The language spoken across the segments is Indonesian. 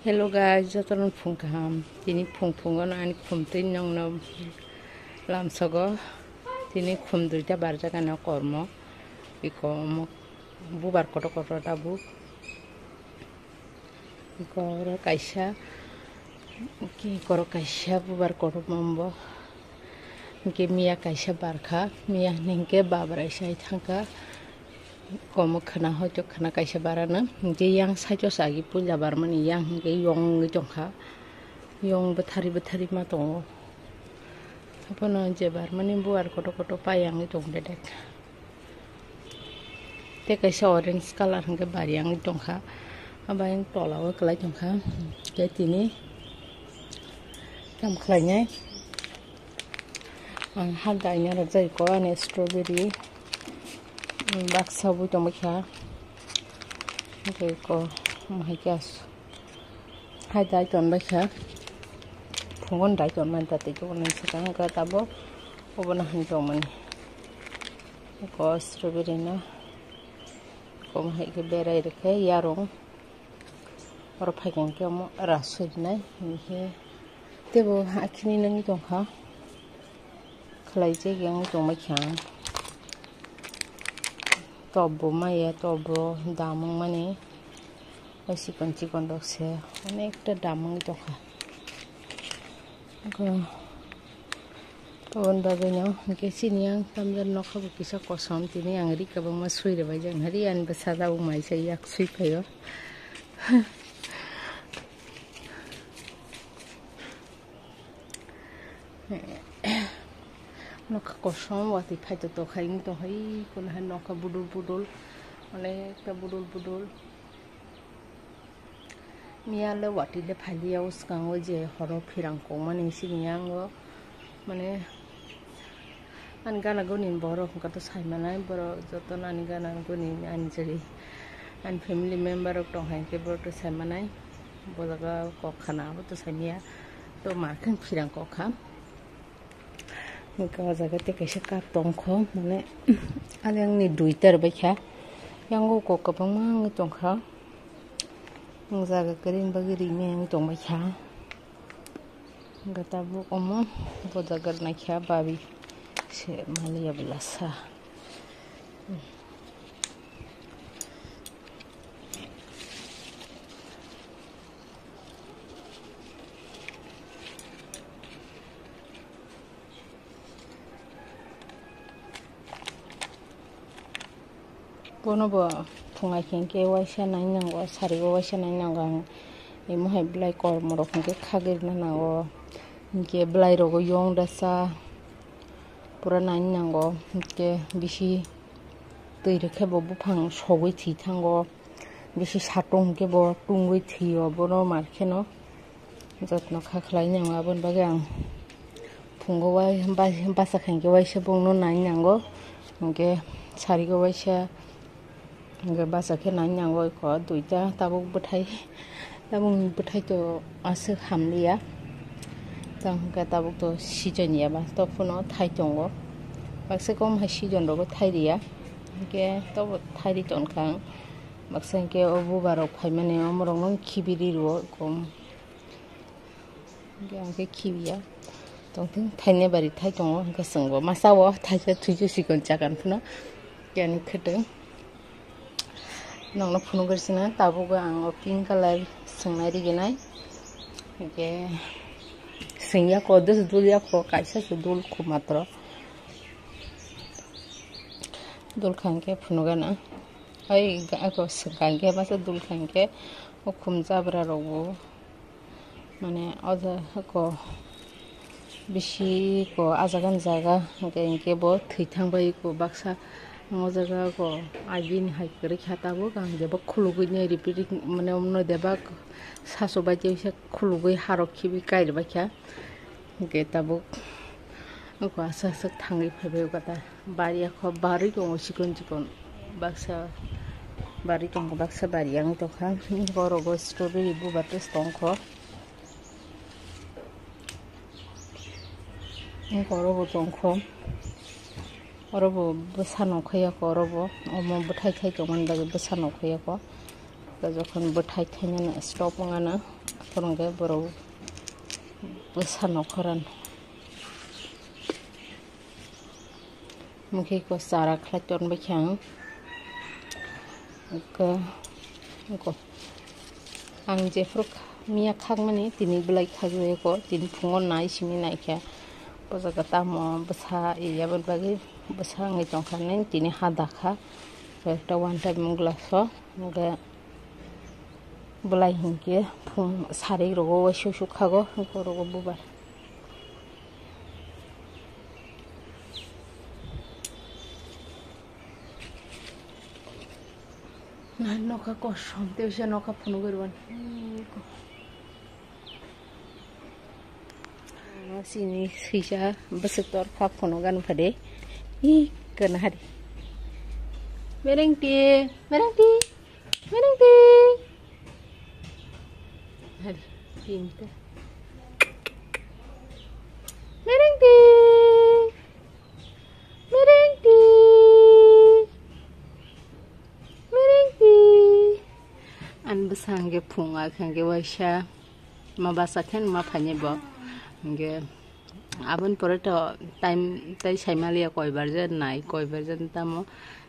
Hello guys, jotonon phungkam. Tini phungphungon ani khumtin nongno lamsogo. Tini khumduita barja kana kormo. Iko bubar koto tabu. Iko kaisha. Ki koro kaisha bubar koto mambo. Ki miya kaisha barkha. Miya nengke babra isai thangka. Komo khana hojo khana kaisa barana ge yang sajo sagi puja barmani yang ge yong tongkha yong bethari ma tongo apono je barmani buar koto payang tong dedek te kaisa orange color ge bariang tongkha abayang tolawa kelai tongkha ge tini kam khlainya ang hadainya rajai ko ane strawberry baksa bu tomakha okay ko mahikas hai dai ton bakha phungon dai ton man tate ko nan sakang ka tabo obana han toman ko strawberry na ko mahai ke berai rekhe yarong or phaiken ke mo rasui nai he tebo akhini nang tongkha khlai je yang tomakha tobo maya tobo damang mane osi konci kondok se onekta damang tokha ko on babeno ke siniang tamjan nokha bukisa kosom tini angri kabang masui re bajang hari an basada umai sai yak sui payo nokha kosom wati phaito to khaing to hai kon han nokha budul onekta budul miale wati le phalia uskango je horo phirang ko mane siniango mane an gana gonin boro ka to saimanai boro joton an gana gonin anjeri an family member ok tong hai ke boro to saimanai bodaga ko khana bo to saimia to markan phirang ko kham Mika jaga te kaisa ka tongkha mane aleng ni duitar baikha yango ko kapang mang tongkha ng jaga karin bagiri me tong baikha gata bu omo bodagar na kha babi se Manliya belasa Bono bo fungai kengke waisa nai nango sari waisa nai nango imo hai blai kor moro kengke khagir na nango ke blai rogo yong dasa pura nai nango ke bisi tui rekhe bo bufang sogoi thi thango bisi satong ke bo tungoi thiyo bono markheno jotno khakhlai nango abon bagang fungo wai basa kengke waisa bongno nai nango ke sari go waisa Nga basa ke nai nango ko duita tabuk buthai to ase Manliya tang ka tabuk to season ya ba to phuno thai tongo bakse kom ha season ro thai ria ke to thai ri ton khang bakse ke obu barok phai mane amrong nong khibiri ro kom ke khibiya tong thing thai ne bari thai tongo ka sangbo masawo thai se thuju sikon chakan phuno ke ani khete nong na phunu gersina tabugo ang pink color sangnai rigenai ke singya ko des dulya ko kaisa se dul ko matro dul khangke phunu gana ai ga ko sangke ba se dul khangke o khum jabra rogo mane oza ko bishi ko ajagan jaga ke bo thithang bai ko baksa Mojaga ko agin hai kare khata bo gang deba khulugui ne repeat mane omno deba saso ba je khulugui harok khibi kair ba kha ge tabo ko asa sak thangi phebe kata bari kho bari ko sikon baksa bari tong baksa bari ang to kha goro go strawberry bu bates tong kho goro go tong kho Orobo besano khaya ko orobo omo buthai thai to man bagi besano khaya ko जखन बोथाय थायनो स्टप ngaनो फोरंगे बराव बोसा नखरान मुखे को सारा खलाटन बख्यां को आं जेफ्रो मिया खागमानि तिनि ब्लाइ खागुए को तिनि फुङो नाय सिमि नायख्या बजागा तामो बसा इयाबन बागै बसा ngai tongkhane तिनि हादाखा एकटा वान टाइम मुंग्लासो मुगे ब्लाइ हिंके फुं सारे रगो वैसु खागो को रगो बुबार ना नखा को समते बिसा नखा फुनु गरबान sini sisa besetor kap fonogan pade I kena hari merengti hari pinta merengti an besangge punga kangge waisha mabasaken mapanye Nge abon pore to time tai Manliya koi barjan nai koi barjan tamo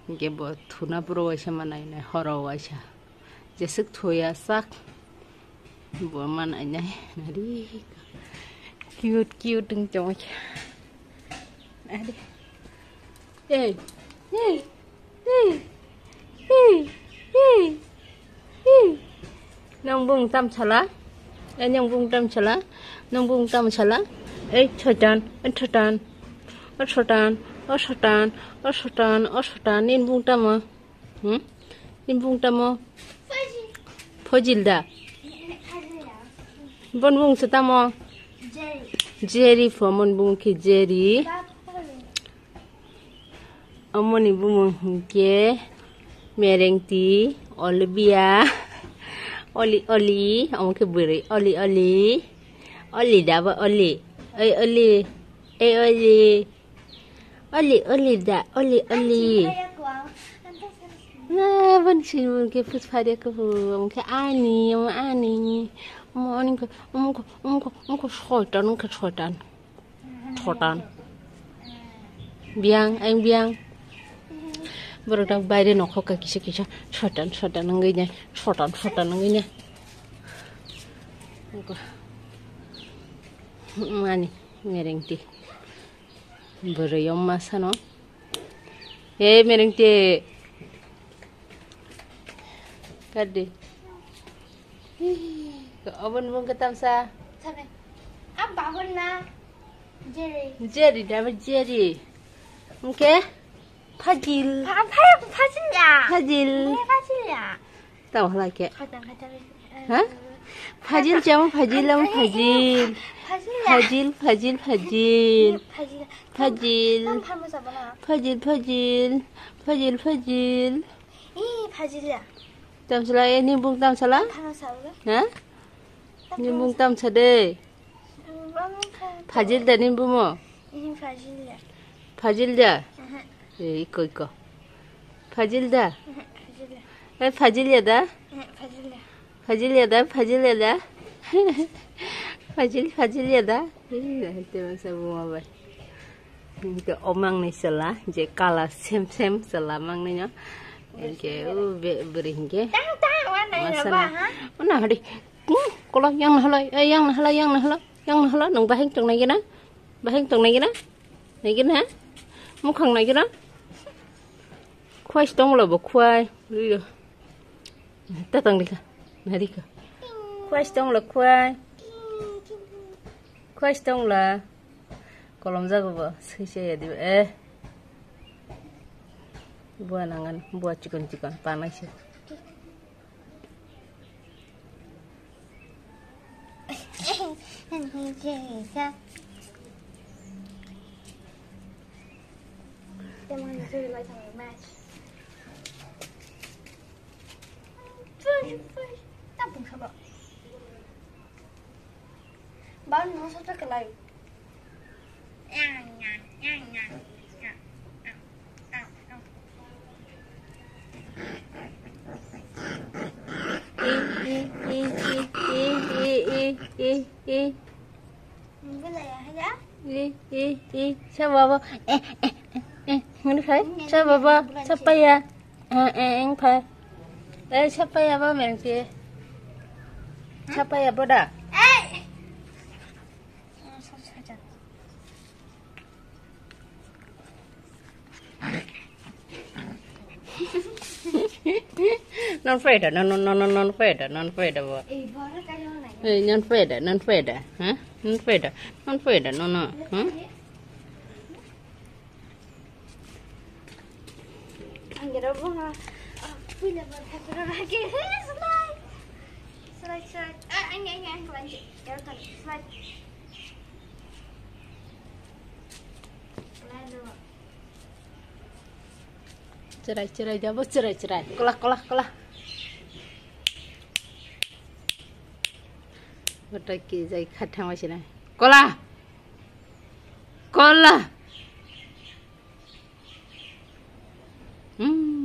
nge bo thuna puro waisa manai nai horo waisa jesuk thoya sak bo manai nai nari cute ding chong adi hey nong bung tam chala nyong bung tam chala nong bung tam chala chotan nin bung tam nin bung tam phojilda bon bung satamo jerry phomon bung ki jerry amoni bung ke merengti olivia oli amke buri oli daba oli da oli na ban sin ke pus phade ko amke ani ko shotan biang Berada bayre nokho ka kisa shotan ngai nya shotan ngai nya mani merengti berayom masano merengti kade abon bung ketamsa sabe abon na jerry da jerry okay 파질 tao là kệ hả 파질 chấm 파질 lắm 파질 이 파질이야 tam sala ni bung tam sala hả ni bung tam sade 파질 다닌 부모 이 파질이야 파질다 이거 파질다 파질이다 파질이다 때문에 뭐 봐. 이게 오망네 살라 이제 깔아 샘 살라 망네냐 이게 버린 게 땅땅 오나 하리 꼴라 yang hala nung baheng tong này kia na mu khang này kia na khoai tong là bộ khoai đi được ta tầng đi cả này đi cả khoai tong là khoai tong là có làm ra bộ xây xây đi buat nangan buat chicken panas ya Teman itu like sama match. Tak pun sabar. Baru nak satu kelai. Yang. Cái này hay giá. Siapa ngerti kan? Siapa ya? Engpa. Siapa ya ba merengti? Siapa ya boda? Non feda, non feda ba. Baru kayak mana? Non feda, hah? Non feda, hah? Anjir apa nggak? Bila berhasil lagi, slide. Ini lanjut. Ya udah, slide. Cerai jabo cerai. Kolah. Betul ki jai khatang masih na. Kolah.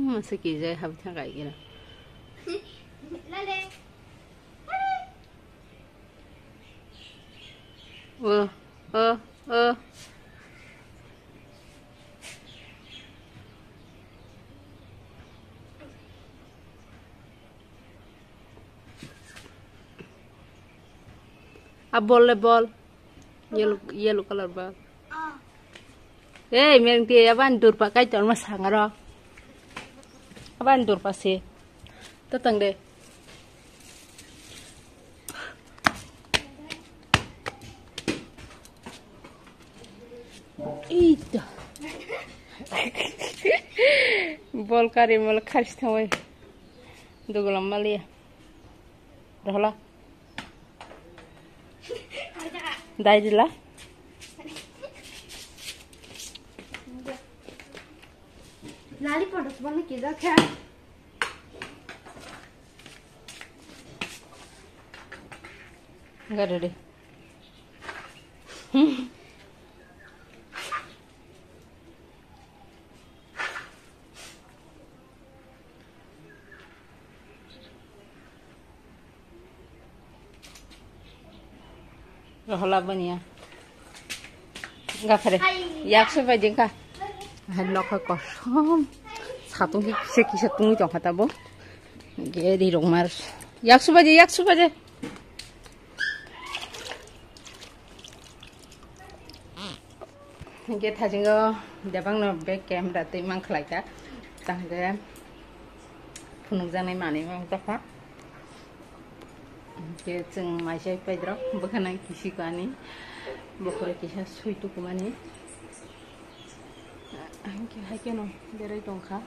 Masa ki jai habthang kai kira. Lale. Ball. Yellow color ball. Mereng dia aban dur pakai calon mas hangaro. Aban dur pasti. Tetang deh. Itu. Ball kari mal karis tawai. Dugulam Manliya. Rahla. Dai dila. Lali pada sebenarnya kita kan. Enggak ada deh. Rahla baniya. Enggak fere. Yak supa jengka. Halok kosom. Satu kisah tunggu jong kata bo. Gedi rumar. Yak supa je. Get hajingo dabang no back camera te mang khlaita. Tangde phunuk janai mani mang tafa. Ke jeng maisai paidro bukan kisi kani bokore kisah suitu kumani angke hakeno derai tongkha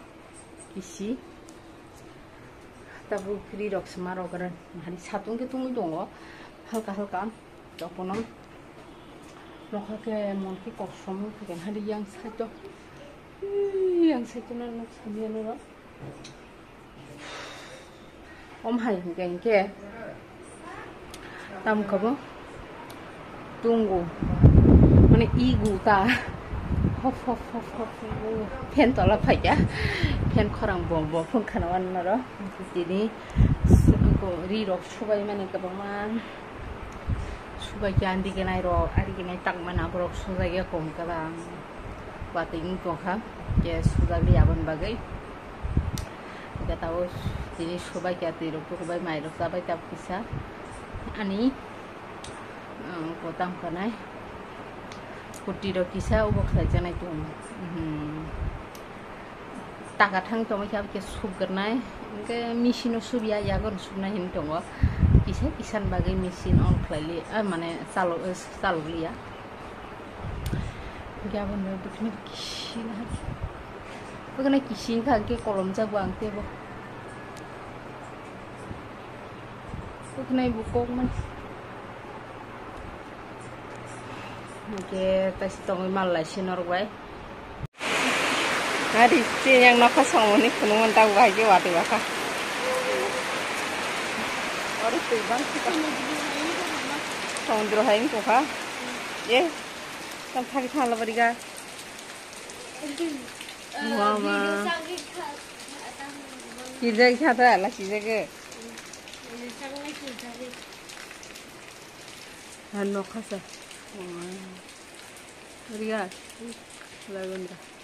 kisi tabu kri rok smaro garan hari satung ke tungu dongo halka toponom lokha ke mon ki kosom ke hari yang saito na nok samiano ro om hai gengke tam kabo tunggu mana igu ta hop pen tola paja pen korang bom pun kanawan naro jadi ko rirok subai mana kabaman subai jandi kenai ro ari kenai tak mana brok subai ya kom kabang bating tongkha ke subai liaban bagai kita tahu jadi subai jati rok subai mai rok sabai tap kisah ani kotang kanai kuti do kisa ubok saja nai tum tagatang to macam ke sugarnai ke mesin surya yagon sunai hin tongo kisan bagai mesin on klali mane salo liya gabon do dukne kisin kan ke kolom jagwang te bo Nai bukok man. Oke, tes tong Manliya sinor gue. Ngadi sih yang nak pasang ini penuh tahu aja waktu baka. Orang tuh bang kita. Tong drohain tuh ha. Ye, tam thaki thala beriga. Mama. Kita kita lah sih je. Ano kasa? Riya. Lagundra.